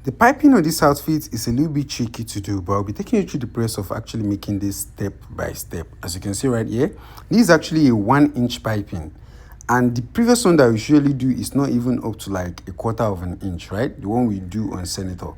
The piping on this outfit is a little bit tricky to do, but I'll be taking you through the process of actually making this step by step. As you can see right here, this is actually a 1-inch piping. And the previous one that we usually do is not even up to like a quarter of an inch, right? The one we do on Senator.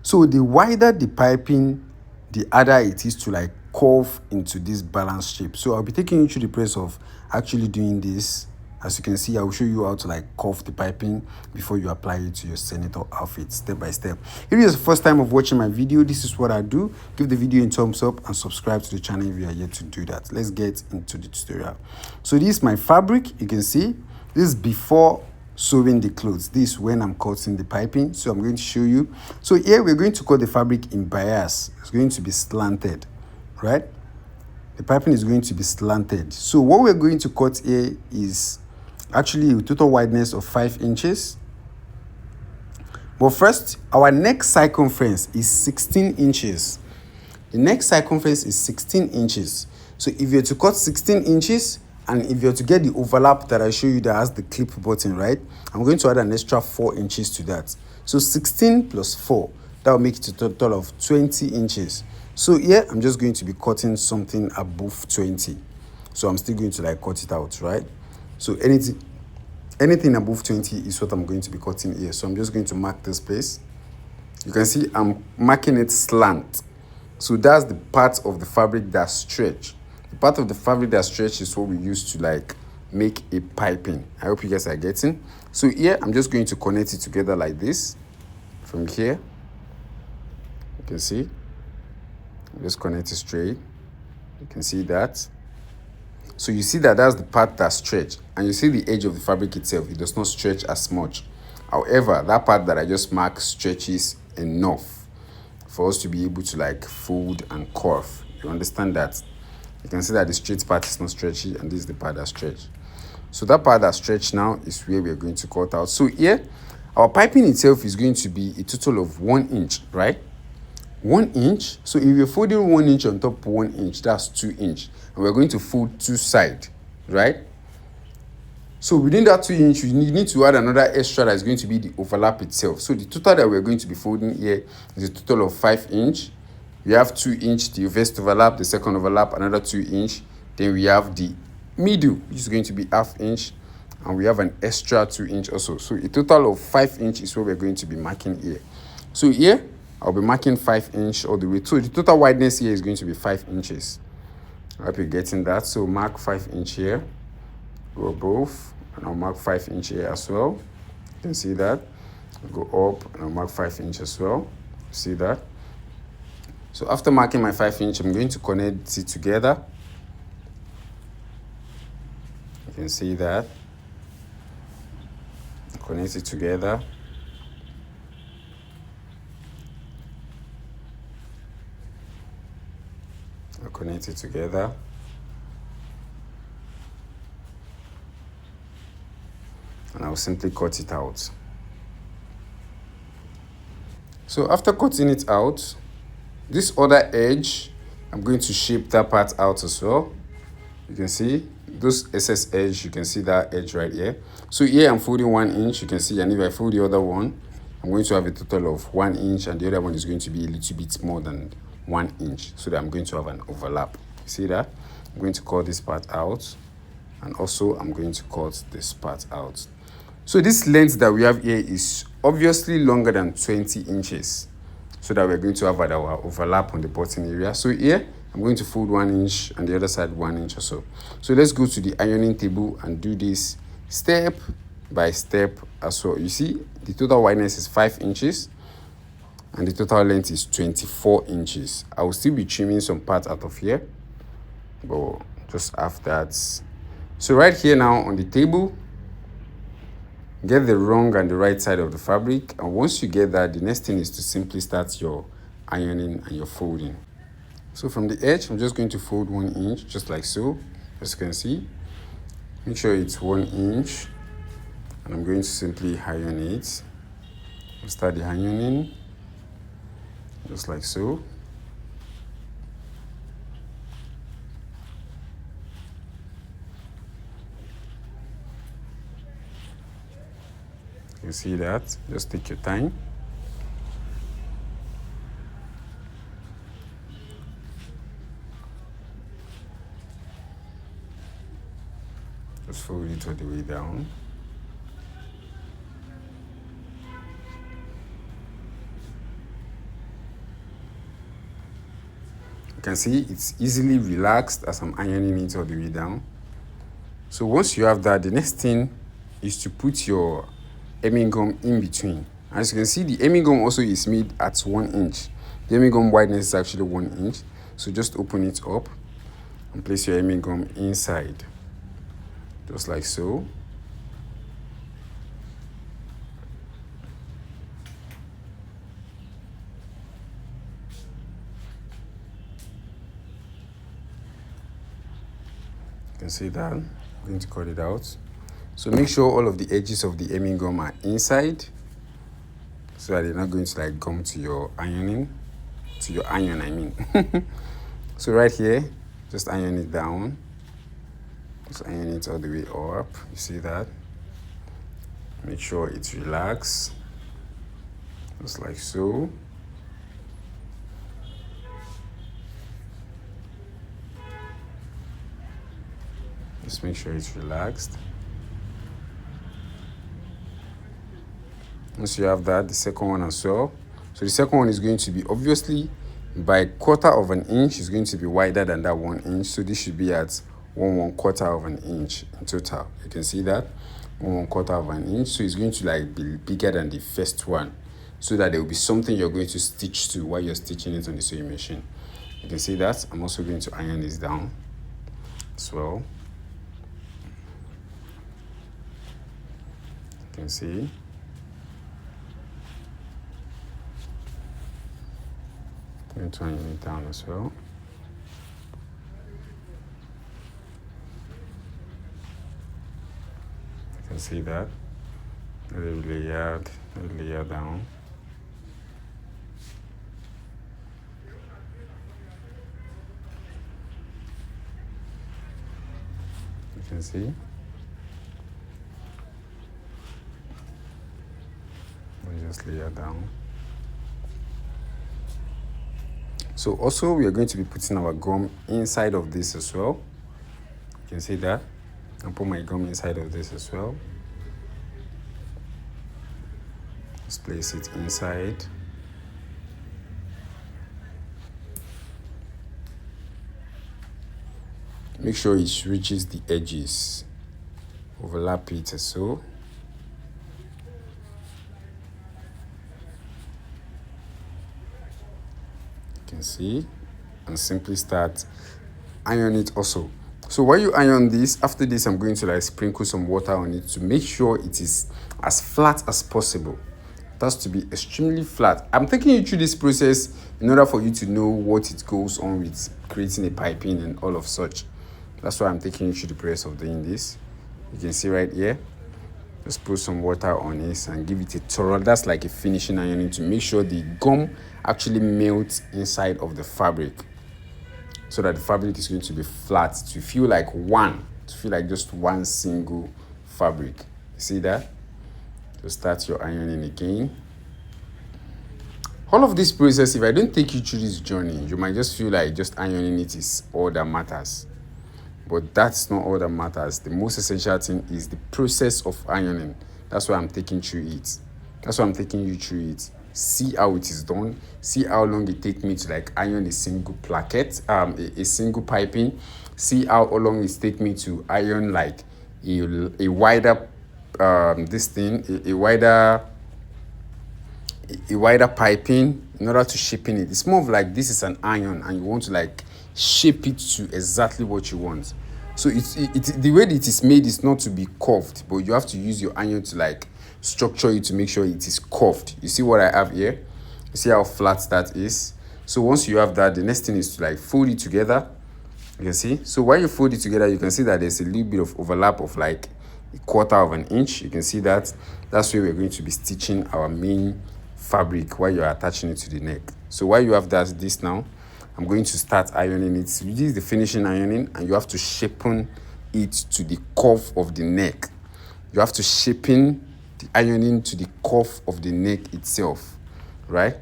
So the wider the piping, the harder it is to like curve into this balanced shape. So I'll be taking you through the process of actually doing this. As you can see, I will show you how to like curve the piping before you apply it to your Senator outfit step by step. If it is the first time of watching my video, this is what I do. Give the video a thumbs up and subscribe to the channel if you are yet to do that. Let's get into the tutorial. So this is my fabric. You can see this is before sewing the clothes. This is when I'm cutting the piping. So I'm going to show you. So here we're going to cut the fabric in bias. It's going to be slanted, right? The piping is going to be slanted. So what we're going to cut here is actually a total wideness of 5 inches. But first, our neck circumference is 16 inches. The neck circumference is 16 inches. So if you're to cut 16 inches, and if you're to get the overlap that I show you that has the clip button, right? I'm going to add an extra 4 inches to that. So 16 plus 4, that will make it a total of 20 inches. So here, I'm just going to be cutting something above 20. So I'm still going to like cut it out, right? So anything above 20 is what I'm going to be cutting here. So I'm just going to mark this place. You can see I'm marking it slant. So that's the part of the fabric that stretch. The part of the fabric that stretch is what we use to like make a piping. I hope you guys are getting. So here I'm just going to connect it together like this. From here, you can see. Just connect it straight. You can see that. So you see that that's the part that stretch, and you see the edge of the fabric itself, it does not stretch as much. However, that part that I just marked stretches enough for us to be able to like fold and curve. You understand that? You can see that the straight part is not stretchy, and this is the part that stretch. So that part that stretch now is where we're going to cut out. So here, our piping itself is going to be a total of 1 inch, right? 1 inch. So if you're folding 1 inch on top of 1 inch, that's 2 inch. And we're going to fold 2 sides, right? So within that 2 inch, you need to add another extra that's going to be the overlap itself. So the total that we're going to be folding here is a total of 5 inch. We have 2 inch, the first overlap, the second overlap, another 2 inch. Then we have the middle, which is going to be ½ inch. And we have an extra 2 inch also. So a total of 5 inch is what we're going to be marking here. So here, I'll be marking 5 inch all the way. So the total wideness here is going to be 5 inches. I hope you're getting that. So mark 5 inch here. Go above, and I'll mark 5 inch here as well. You can see that. I'll go up, and I'll mark 5 inch as well. See that? So after marking my 5 inch, I'm going to connect it together. You can see that. Connect it together. I'll connect it together. And I'll simply cut it out. So after cutting it out, this other edge, I'm going to shape that part out as well. You can see those excess edge, you can see that edge right here. So here I'm folding 1 inch, you can see, and if I fold the other one, I'm going to have a total of 1 inch, and the other one is going to be a little bit more than 1 inch, so that I'm going to have an overlap. You see that? I'm going to cut this part out, and also I'm going to cut this part out. So this length that we have here is obviously longer than 20 inches, so that we're going to have our overlap on the button area. So here, I'm going to fold 1 inch, and the other side 1 inch or so. So let's go to the ironing table and do this step by step as well. You see, the total wideness is 5 inches, and the total length is 24 inches. I will still be trimming some parts out of here, but just after that. So right here now on the table, get the wrong and the right side of the fabric, and once you get that, the next thing is to simply start your ironing and your folding. So from the edge, I'm just going to fold 1 inch, just like so, as you can see. Make sure it's 1 inch, and I'm going to simply iron it. I'll start the ironing, just like so. You see that? Just take your time. fold it all the way down. You can see it's easily relaxed as I'm ironing it all the way down. So once you have that, the next thing is to put your hemming gum in between. As you can see, the hemming gum also is made at 1 inch. The hemming gum wideness is actually 1 inch. So just open it up and place your hemming gum inside, just like so. You can see that. I'm going to cut it out. So make sure all of the edges of the hemming gum are inside, so that they're not going to like gum to your ironing, to your iron, I mean. So right here, just iron it down. Just iron it all the way up. You see that? Make sure it's relaxed, just like so. Just make sure it's relaxed. Once you have that, the second one as well. So the second one is going to be, obviously, by 1/4 inch, is going to be wider than that 1 inch. So this should be at 1/4 inch in total. You can see that, 1/4 inch. So it's going to like be bigger than the first one, so that there will be something you're going to stitch to while you're stitching it on the sewing machine. You can see that. I'm also going to iron this down as well. You can see. I'm going to iron it down as well. You can see that. A little layer down. You can see. We just layer down. So also we are going to be putting our gum inside of this as well. You can see that. I'll put my gum inside of this as well. Just place it inside. Make sure it reaches the edges. Overlap it as so. You can see, and simply start iron it also. So while you iron this, after this I'm going to like sprinkle some water on it to make sure it is as flat as possible. It has to be extremely flat. I'm taking you through this process in order for you to know what it goes on with creating a piping and all of such. That's why I'm taking you through the process of doing this. You can see right here, just put some water on it and give it a thorough, that's like a finishing ironing, to make sure the gum actually melts inside of the fabric, so that the fabric is going to be flat, to feel like just one single fabric. You see that? So start your ironing again. All of this process, if I don't take you through this journey, you might just feel like just ironing it is all that matters. But that's not all that matters. The most essential thing is the process of ironing. That's why I'm taking through it. That's why I'm taking you through it. See how it is done. See how long it takes me to like iron a single placket, a single piping. See how long it takes me to iron like a wider a wider piping in order to shaping it. It's more of like this is an iron and you want to like shape it to exactly what you want. So the way that it is made is not to be curved, but you have to use your iron to like structure it to make sure it is curved. You see what I have here? You see how flat that is? So once you have that, the next thing is to like fold it together. You can see. So while you fold it together, you can see that there's a little bit of overlap of like 1/4 inch. You can see that. That's where we're going to be stitching our main fabric while you're attaching it to the neck. So while you have this now, I'm going to start ironing it. This is the finishing ironing, and you have to shapen it to the curve of the neck. You have to shapen the ironing to the curve of the neck itself, right?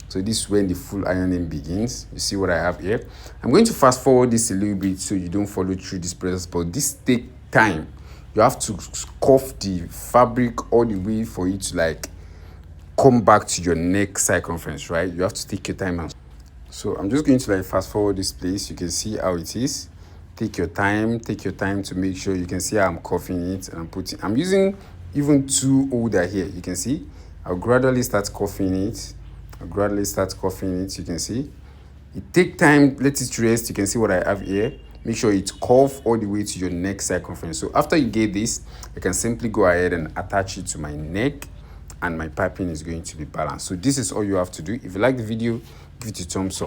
So this is when the full ironing begins. You see what I have here? I'm going to fast forward this a little bit so you don't follow through this process, but this takes time. you have to cuff the fabric all the way for it to like come back to your neck circumference, right? You have to take your time. So I'm just going to like fast forward this place. You can see how it is. Take your time to make sure. You can see how I'm cuffing it, and I'm using even two older here. You can see I'll gradually start cuffing it. You can see it take time, let it rest. You can see what I have here. Make sure it's cuff all the way to your neck circumference. So after you get this, I can simply go ahead and attach it to my neck, and my piping is going to be balanced. So this is all you have to do. If you like the video, give it a thumbs up.